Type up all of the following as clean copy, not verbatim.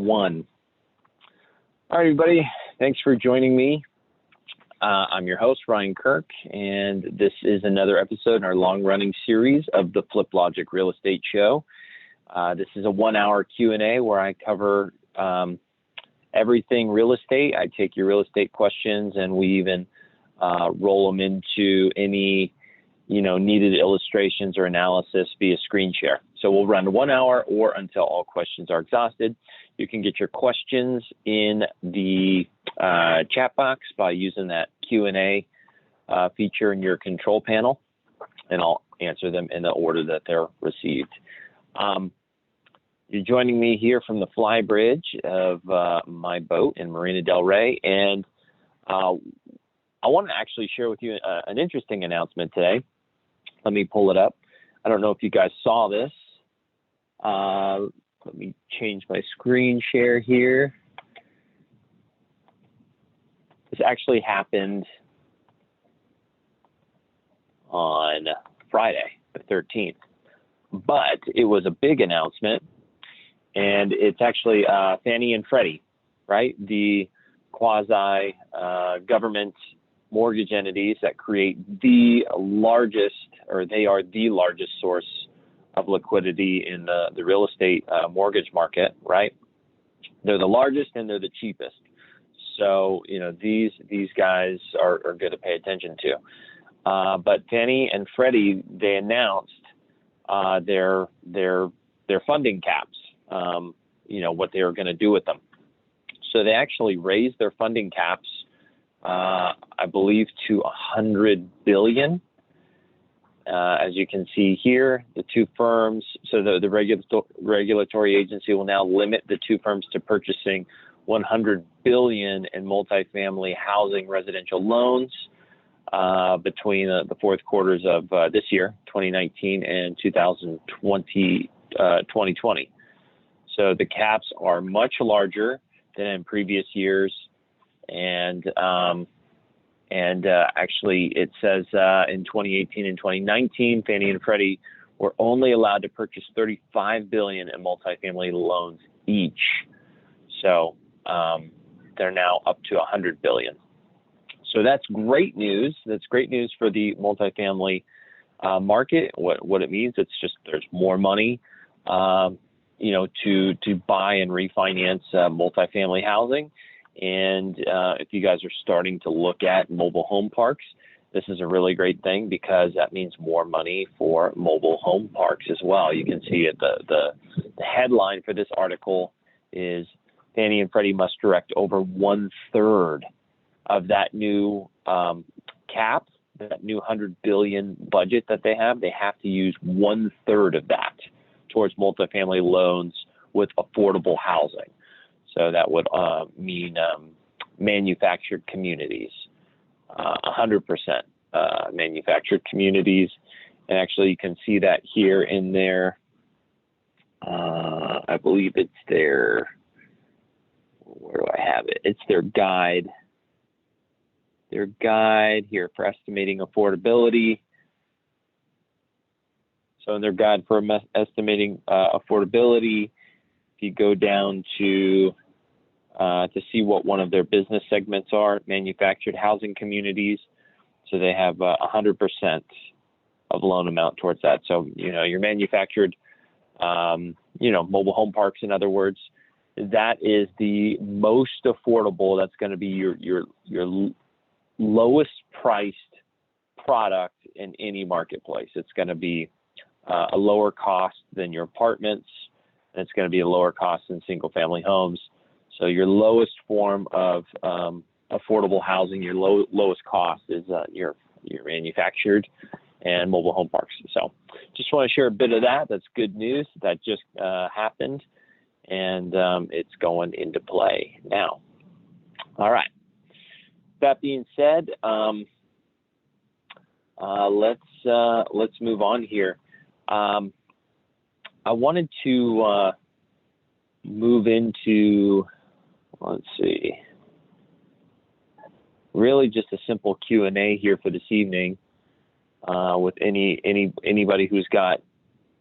1. All right, everybody. Thanks for joining me. I'm your host, Ryan Kirk, and this is another episode in our long-running series of the Fliplogic Real Estate Show. This is a 1-hour Q&A where I cover everything real estate. I take your real estate questions, and we even roll them into any needed illustrations or analysis via screen share. So we'll run 1 hour or until all questions are exhausted. You can get your questions in the chat box by using that Q&A feature in your control panel, and I'll answer them in the order that they're received. You're joining me here from the fly bridge of my boat in Marina del Rey, and I want to actually share with you an interesting announcement today. Let me pull it up. I don't know if you guys saw this. Let me change my screen share here. This actually happened on Friday, the 13th, but it was a big announcement, and it's actually Fannie and Freddie, right? The quasi government mortgage entities that create the largest, or they are the largest source of liquidity in the real estate mortgage market, right? They're the largest and they're the cheapest. So, these guys are good to pay attention to. But Fannie and Freddie, they announced their funding caps, what they were going to do with them. So they actually raised their funding caps, I believe, to $100 billion. As you can see here, the two firms, so the regulatory agency will now limit the two firms to purchasing $100 billion in multifamily housing residential loans between the fourth quarters of this year, 2019, and 2020. So the caps are much larger than in previous years, and actually, it says in 2018 and 2019, Fannie and Freddie were only allowed to purchase $35 billion in multifamily loans each. So they're now up to $100 billion. So that's great news. That's great news for the multifamily market. What it means, it's just there's more money, to buy and refinance multifamily housing. And if you guys are starting to look at mobile home parks, this is a really great thing because that means more money for mobile home parks as well. You can see it. The headline for this article is Fannie and Freddie must direct over 1/3 of that new cap, that new $100 billion budget that they have. They have to use 1/3 of that towards multifamily loans with affordable housing. So that would mean manufactured communities, 100% manufactured communities. And actually, you can see that here in their, I believe it's their, where do I have it? It's their guide. Their guide here for estimating affordability. So in their guide for estimating affordability, if you go down to see what one of their business segments are, manufactured housing communities. So they have 100% of loan amount towards that. So, your manufactured, mobile home parks, in other words, that is the most affordable. That's going to be your lowest priced product in any marketplace. It's going to be a lower cost than your apartments, and it's going to be a lower cost than single family homes. So your lowest form of affordable housing, your lowest cost is your manufactured and mobile home parks. So just want to share a bit of that. That's good news. That just happened, and it's going into play now. All right. That being said, let's move on here. I wanted to move into, let's see, really just a simple Q&A here for this evening with anybody who's got,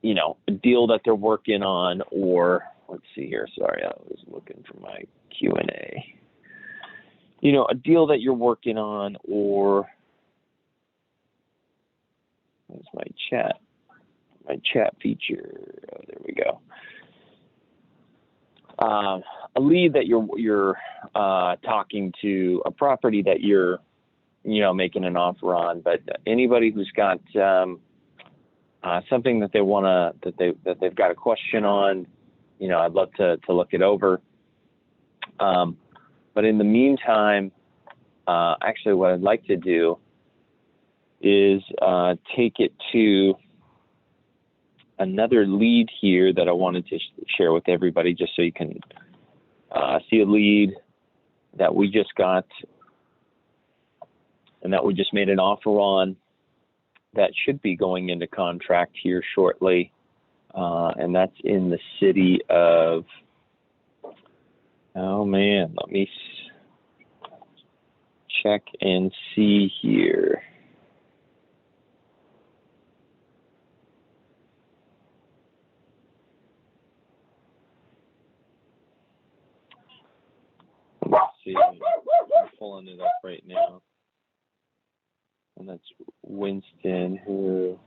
a deal that they're working on, or let's see here. Sorry, I was looking for my Q&A. You know, a deal that you're working on, or where's my chat feature? Oh, there we go. A lead that you're talking to, a property that you're, you know, making an offer on, but anybody who's got something that they want to, that they've got a question on, you know, I'd love to look it over. But in the meantime, actually what I'd like to do is take it to another lead here that I wanted to share with everybody, just so you can see a lead that we just got and that we just made an offer on that should be going into contract here shortly. And that's in the city of, oh man, let me check and see here. Let's see, I'm pulling it up right now. And that's Winston, who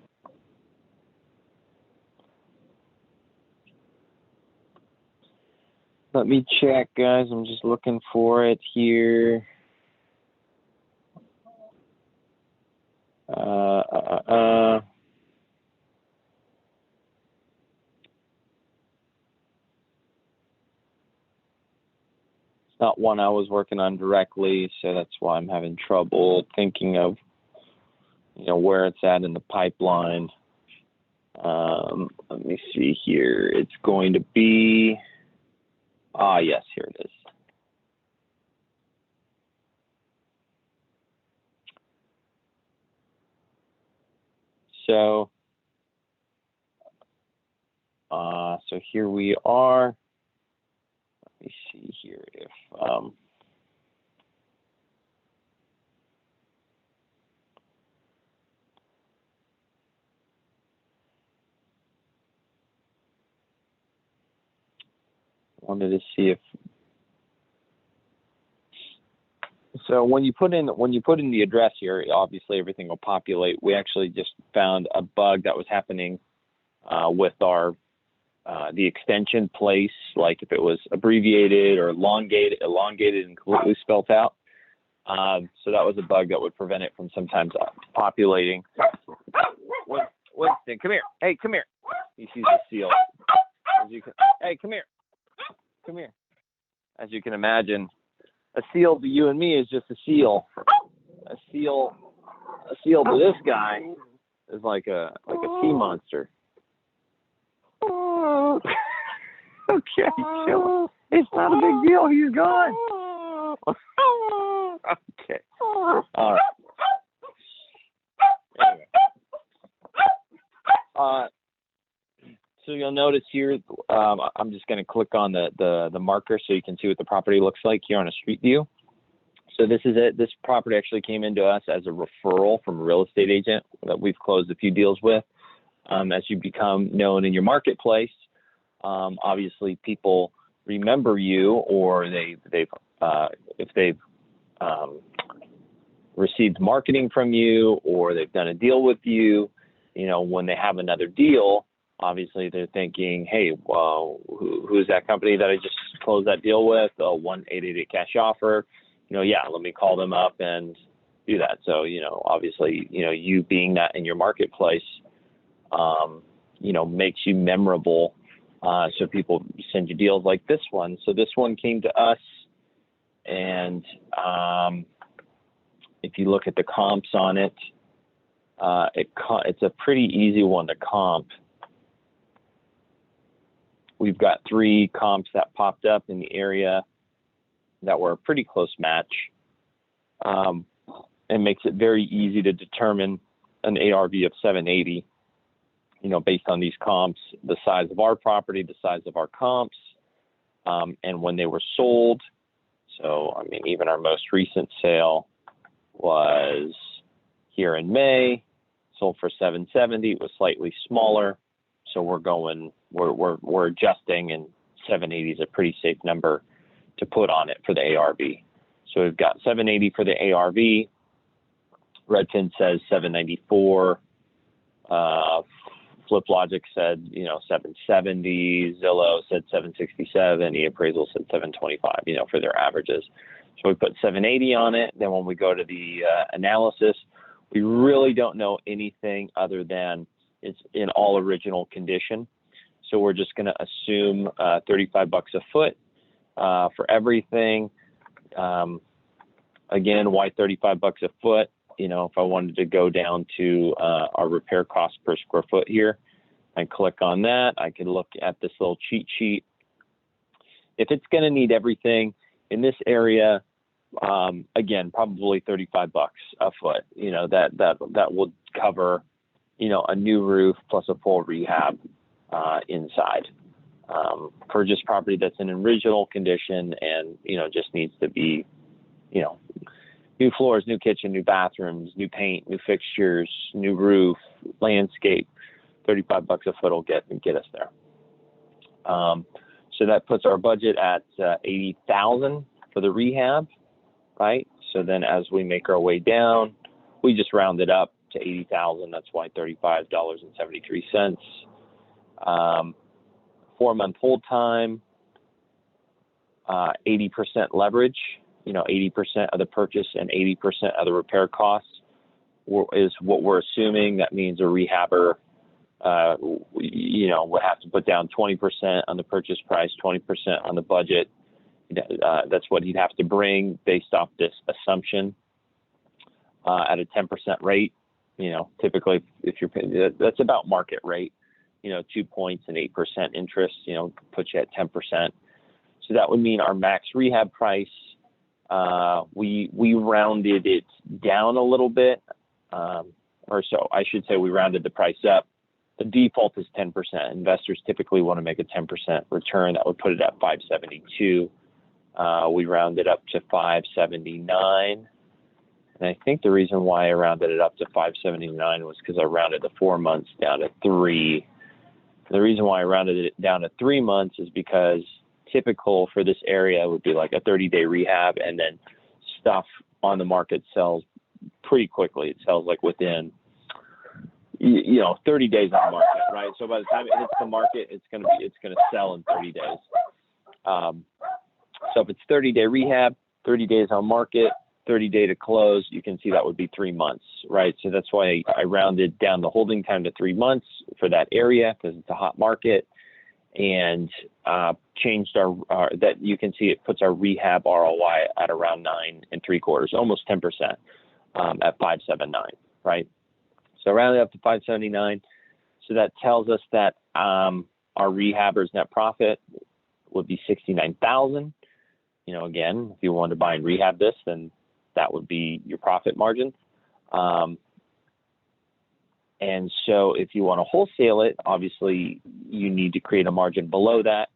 let me check, guys. I'm just looking for it here. It's not one I was working on directly, so that's why I'm having trouble thinking of, you know, where it's at in the pipeline. Let me see here. It's going to be, yes, here it is. So here we are. Let me see here if wanted to see if, so when you put in the address here, obviously everything will populate. We actually just found a bug that was happening with our the extension place, like if it was abbreviated or elongated and completely spelt out. So that was a bug that would prevent it from sometimes populating. Winston, come here. Hey, come here. He sees a seal. Hey, come here. Come here. As you can imagine, a seal to you and me is just a seal. A seal to this guy is like a sea monster. Okay, chill. It's not a big deal. He's gone. Okay. All right. Anyway. So you'll notice here, I'm just going to click on the marker so you can see what the property looks like here on a street view. So this is it. This property actually came into us as a referral from a real estate agent that we've closed a few deals with. As you become known in your marketplace, obviously people remember you, or if they've received marketing from you, or they've done a deal with you, you know, when they have another deal, obviously they're thinking, hey, well, who's that company that I just closed that deal with? 1-888 cash offer. You know, yeah, let me call them up and do that. So, you know, obviously, you know, you being that in your marketplace, you know, makes you memorable. So people send you deals like this one. So this one came to us, and if you look at the comps on it, it's a pretty easy one to comp. We've got 3 comps that popped up in the area that were a pretty close match. It makes it very easy to determine an ARV of 780, you know, based on these comps, the size of our property, the size of our comps, and when they were sold. So, I mean, even our most recent sale was here in May, sold for 770. It was slightly smaller. So we're adjusting and 780 is a pretty safe number to put on it for the ARV. So we've got 780 for the ARV. Redfin says 794. Fliplogic said, 770. Zillow said 767. eAppraisal said 725, for their averages. So we put 780 on it. Then when we go to the analysis, we really don't know anything other than it's in all original condition. So we're just going to assume $35 a foot for everything. Again, why $35 a foot? If I wanted to go down to our repair cost per square foot here, I click on that. I can look at this little cheat sheet. If it's going to need everything in this area, again, probably $35 a foot. That would cover, a new roof plus a full rehab inside. For just property that's in original condition and just needs to be, new floors, new kitchen, new bathrooms, new paint, new fixtures, new roof, landscape. $35 a foot will get us there. So that puts our budget at $80,000 for the rehab, right? So then as we make our way down, we just round it up to $80,000. That's why $35.73. 4-month hold time, 80% leverage. 80% of the purchase and 80% of the repair costs is what we're assuming. That means a rehabber, would have to put down 20% on the purchase price, 20% on the budget. That's what he'd have to bring based off this assumption at a 10% rate. Typically, if you're paying, that's about market rate. 2 points and 8% interest. Puts you at 10%. So that would mean our max rehab price. We rounded it down a little bit, or so I should say we rounded the price up. The default is 10%. Investors typically want to make a 10% return. That would put it at 572. We rounded up to 579. And I think the reason why I rounded it up to 579 was because I rounded the 4 months down to 3. The reason why I rounded it down to 3 months is because typical for this area would be like a 30-day rehab, and then stuff on the market sells pretty quickly. It sells like within 30 days on the market, right? So by the time it hits the market, it's gonna sell in 30 days. So if it's 30-day rehab, 30 days on market, 30-day to close, you can see that would be 3 months, right? So that's why I rounded down the holding time to 3 months for that area, because it's a hot market, and changed our that you can see it puts our rehab ROI at around 9 3/4, almost 10%, at 579, right? So rounded up to 579. So that tells us that our rehabber's net profit would be 69,000. Again, if you wanted to buy and rehab this, then that would be your profit margin. And so if you want to wholesale it, obviously you need to create a margin below that.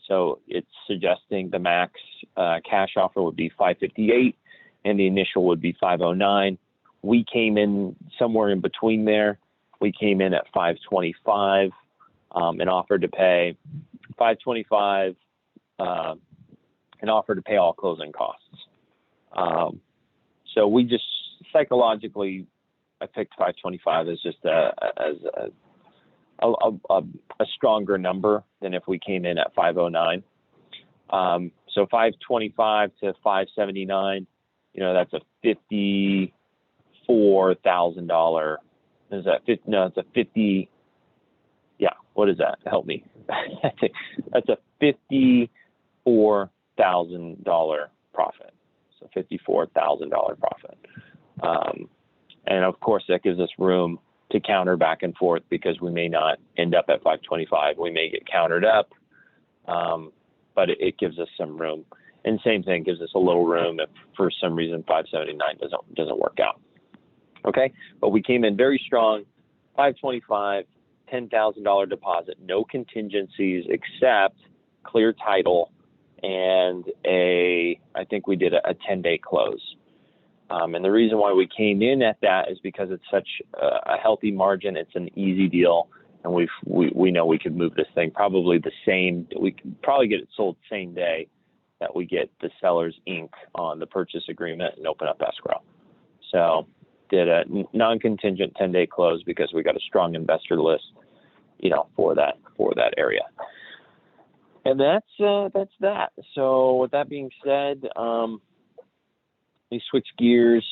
So it's suggesting the max cash offer would be 558 and the initial would be 509. We came in somewhere in between there. We came in at 525 and offered to pay 525 and offered to pay all closing costs. So we just psychologically, I picked 525 as just a stronger number than if we came in at 509. So 525 to 579, that's a $54,000. Is that 50? No, it's a 50. Yeah. What is that? Help me. That's a $54,000 profit. So $54,000 profit. And of course, that gives us room to counter back and forth because we may not end up at 525. We may get countered up, but it gives us some room. And same thing, gives us a little room if for some reason 579 doesn't work out. Okay, but we came in very strong, 525, $10,000 deposit, no contingencies except clear title and I think we did a 10-day close. And the reason why we came in at that is because it's such a healthy margin. It's an easy deal. and we know we could move this thing probably we could probably get it sold same day that we get the seller's ink on the purchase agreement and open up escrow. So did a non-contingent 10-day close because we got a strong investor list, for that area. And that's that. So with that being said, let me switch gears,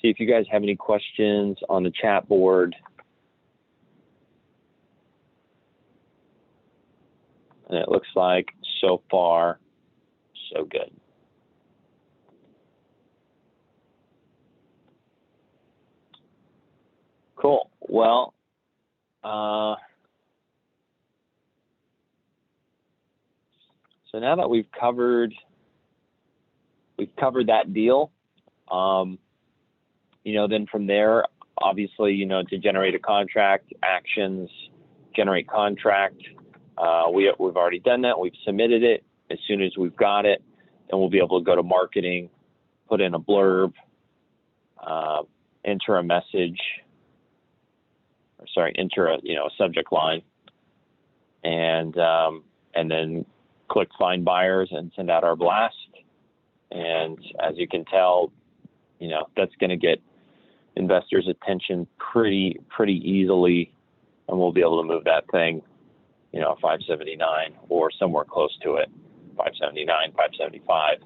see if you guys have any questions on the chat board. And it looks like so far, so good. Cool. Well, so now that we've covered that deal, then from there, obviously, to generate a contract, actions, generate contract. We've already done that. We've submitted it. As soon as we've got it, then we'll be able to go to marketing, put in a blurb, enter a message, enter a subject line, and then click find buyers and send out our blast. And as you can tell, that's going to get investors' attention pretty easily, and we'll be able to move that thing, 579 or somewhere close to it, 579, 575,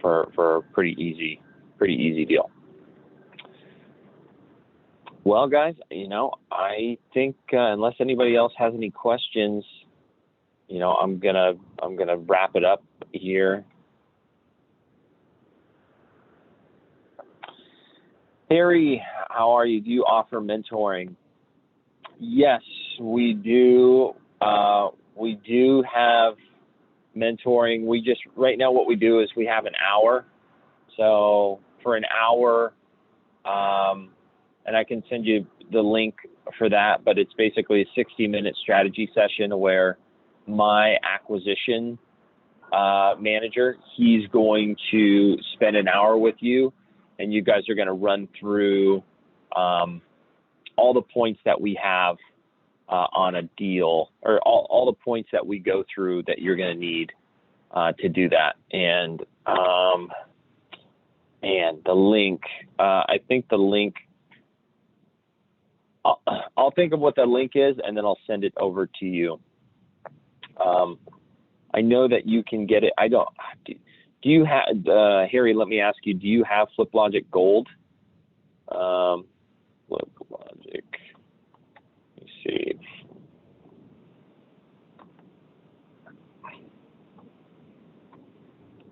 for a pretty easy deal. Well, guys, I think unless anybody else has any questions, I'm gonna wrap it up here. Harry, how are you? Do you offer mentoring? Yes, we do. We do have mentoring. Right now what we do is we have an hour. So for an hour, and I can send you the link for that, but it's basically a 60-minute strategy session where my acquisition manager, he's going to spend an hour with you, and you guys are going to run through all the points that we have on a deal, or all the points that we go through that you're going to need to do that. And the link, I think the link, I'll think of what the link is, and then I'll send it over to you. I know that you can get it. Do you have, Harry, let me ask you, do you have Fliplogic Gold? Fliplogic, let me see.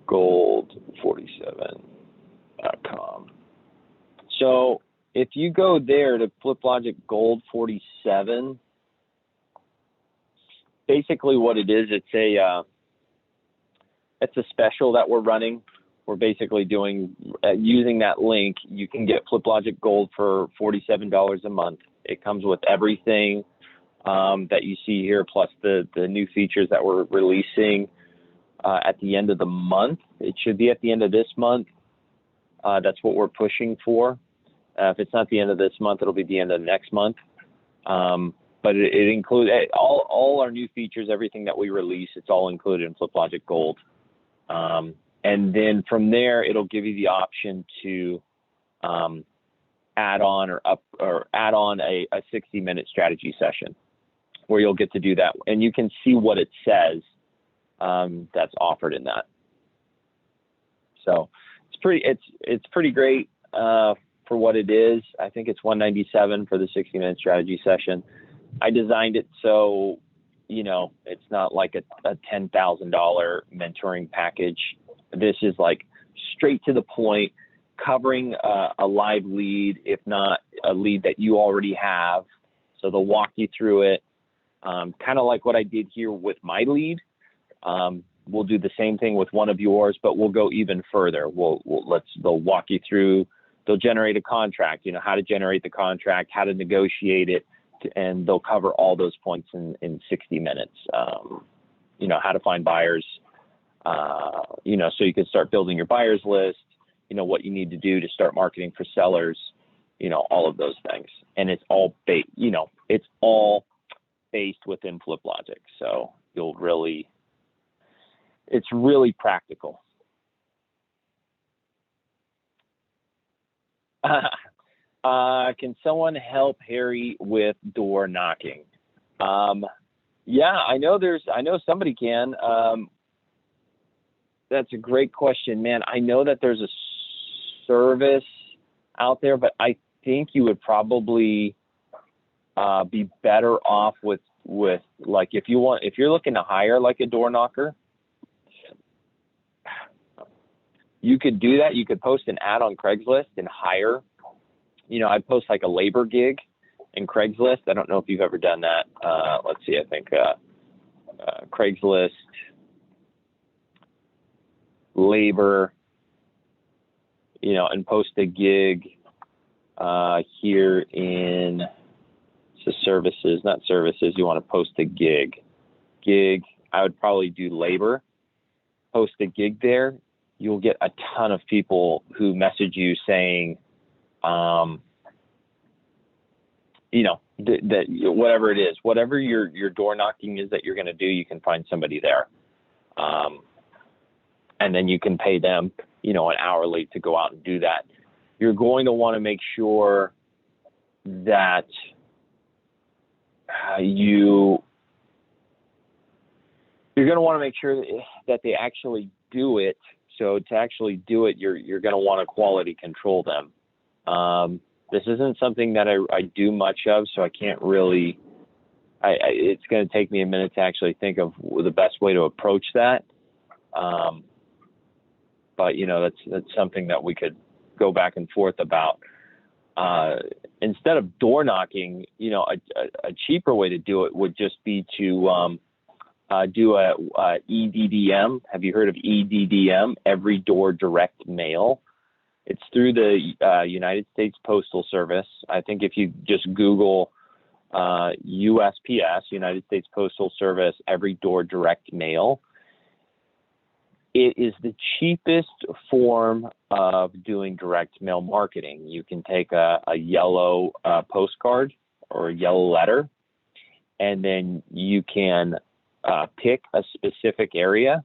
Gold47.com. So if you go there to Fliplogic Gold 47, basically what it is, it's a special that we're running. We're basically doing, using that link, you can get Fliplogic Gold for $47 a month. It comes with everything that you see here, plus the new features that we're releasing at the end of the month. It should be at the end of this month. That's what we're pushing for. If it's not the end of this month, it'll be the end of next month. But it includes all our new features, everything that we release. It's all included in Fliplogic Gold. And then from there, it'll give you the option to add on a 60-minute strategy session where you'll get to do that, and you can see what it says that's offered in that. So it's pretty great for what it is. I think it's $197 for the 60-minute strategy session. I designed it so, it's not like a $10,000 mentoring package. This is like straight to the point, covering a live lead, if not a lead that you already have. So they'll walk you through it, kind of like what I did here with my lead. We'll do the same thing with one of yours, but we'll go even further. They'll walk you through. They'll generate a contract. How to generate the contract, how to negotiate it, and they'll cover all those points in 60 minutes. How to find buyers. So you can start building your buyers list. What you need to do to start marketing for sellers. all of those things. And it's all it's all based within Fliplogic. So it's really practical. Can someone help Harry with door knocking? Yeah, I know somebody can. That's a great question, man. I know that there's a service out there, but I think you would probably be better off with like if you're looking to hire like a door knocker, you could do that. You could post an ad on Craigslist and hire. I'd post like a labor gig in Craigslist. I don't know if you've ever done that. Let's see. I think Craigslist labor, and post a gig here in services, not services. You want to post a gig. I would probably do labor. Post a gig there. You'll get a ton of people who message you saying, that whatever it is, whatever your door knocking is that you're going to do, you can find somebody there. And then you can pay them, an hourly to go out and do that. You're going to want to make sure that you're going to want to make sure that they actually do it. So to actually do it, you're going to want to quality control them. This isn't something that I do much of, so I can't really. It's going to take me a minute to actually think of the best way to approach that. But that's something that we could go back and forth about. Instead of door knocking, a cheaper way to do it would just be to do a EDDM. Have you heard of EDDM? Every door direct mail. It's through the United States Postal Service. I think if you just Google USPS, United States Postal Service, every door direct mail, it is the cheapest form of doing direct mail marketing. You can take a yellow postcard or a yellow letter, and then you can pick a specific area.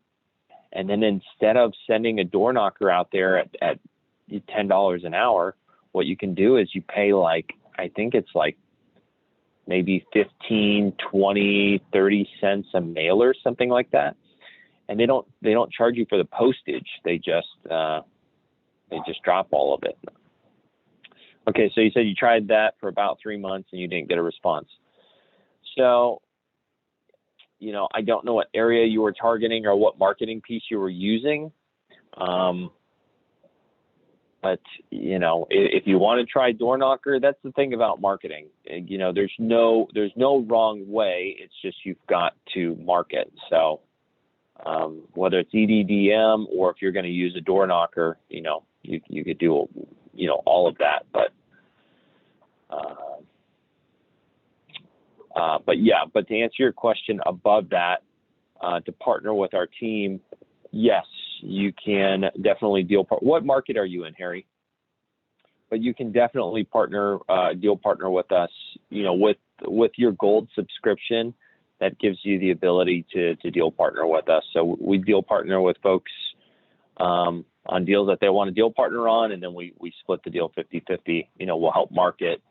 And then instead of sending a door knocker out there at $10 an hour, what you can do is you pay I think it's maybe 15, 20, 30 cents a mailer, something like that. And they don't charge you for the postage. They just drop all of it. Okay. So you said you tried that for about 3 months and you didn't get a response. So, I don't know what area you were targeting or what marketing piece you were using. But, if you want to try door knocker, that's the thing about marketing. There's no wrong way. It's just you've got to market. So whether it's EDDM or if you're going to use a door knocker, you could do, all of that. But to answer your question above that, to partner with our team, yes, you can definitely what market are you in, Harry? But you can definitely deal partner with us, with your gold subscription. That gives you the ability to deal partner with us. So we deal partner with folks on deals that they want to deal partner on, and then we split the deal 50-50. We'll help market,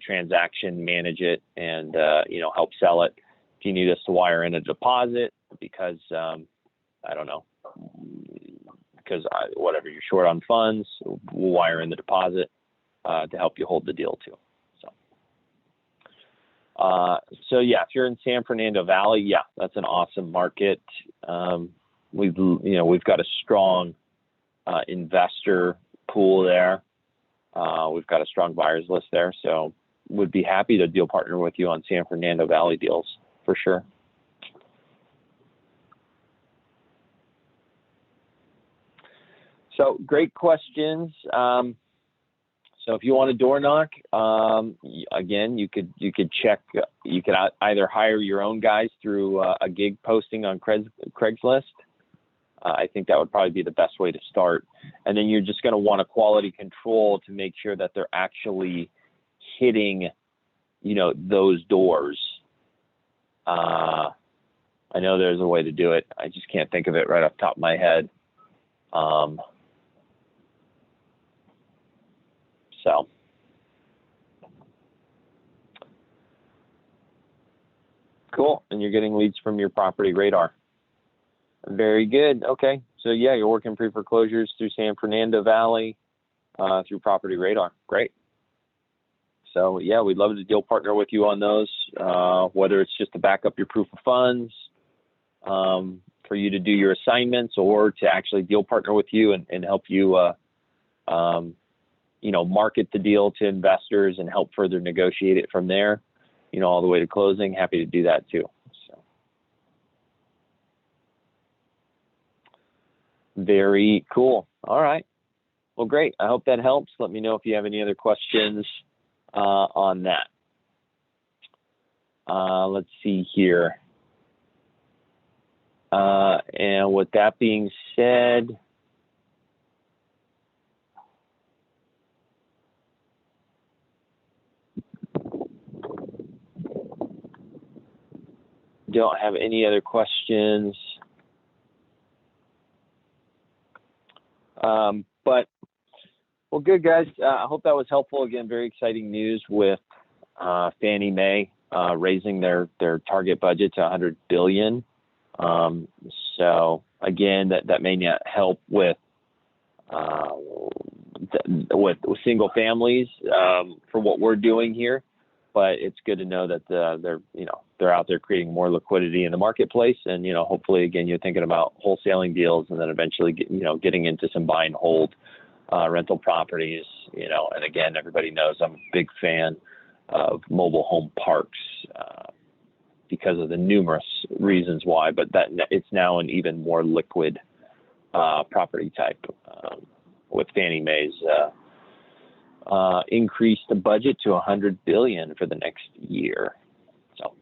transaction, manage it, and help sell it. If you need us to wire in a deposit because I don't know, because whatever you're short on funds, we'll wire in the deposit to help you hold the deal too. So yeah, if you're in San Fernando Valley, yeah, that's an awesome market. We've got a strong investor pool there. We've got a strong buyers list there, so would be happy to deal partner with you on San Fernando Valley deals for sure. So great questions. So if you want a door knock, again, you could either hire your own guys through a gig posting on Craigslist. I think that would probably be the best way to start. And then you're just going to want a quality control to make sure that they're actually hitting, those doors. I know there's a way to do it. I just can't think of it right off the top of my head. So. Cool. And you're getting leads from your property radar. Very good. Okay. So yeah, you're working pre-foreclosures through San Fernando Valley, through property radar. Great. So yeah, we'd love to deal partner with you on those, whether it's just to back up your proof of funds, for you to do your assignments, or to actually deal partner with you and help you, market the deal to investors and help further negotiate it from there, all the way to closing. Happy to do that too. So very cool. All right. Well, great. I hope that helps. Let me know if you have any other questions on that. Let's see here. And with that being said, don't have any other questions. But well, good guys. I hope that was helpful. Again, very exciting news with Fannie Mae raising their target budget to $100 billion. So again, that may not help with single families for what we're doing here, but it's good to know that they're out there creating more liquidity in the marketplace, and hopefully again you're thinking about wholesaling deals, and then eventually getting into some buy and hold rental properties. And again, everybody knows I'm a big fan of mobile home parks because of the numerous reasons why, but that it's now an even more liquid property type with Fannie Mae's increased the budget to $100 billion for the next year. So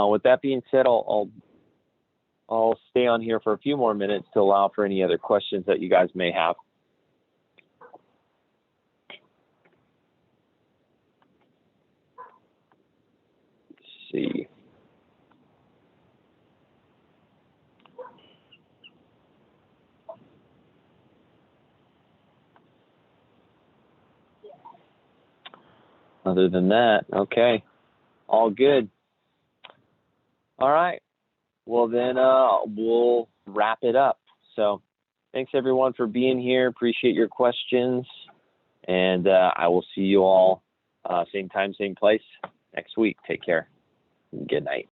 with that being said, I'll stay on here for a few more minutes to allow for any other questions that you guys may have. Let's see. Other than that, okay, all good. All right. Well, then we'll wrap it up. So thanks, everyone, for being here. Appreciate your questions. And I will see you all same time, same place next week. Take care. Good night.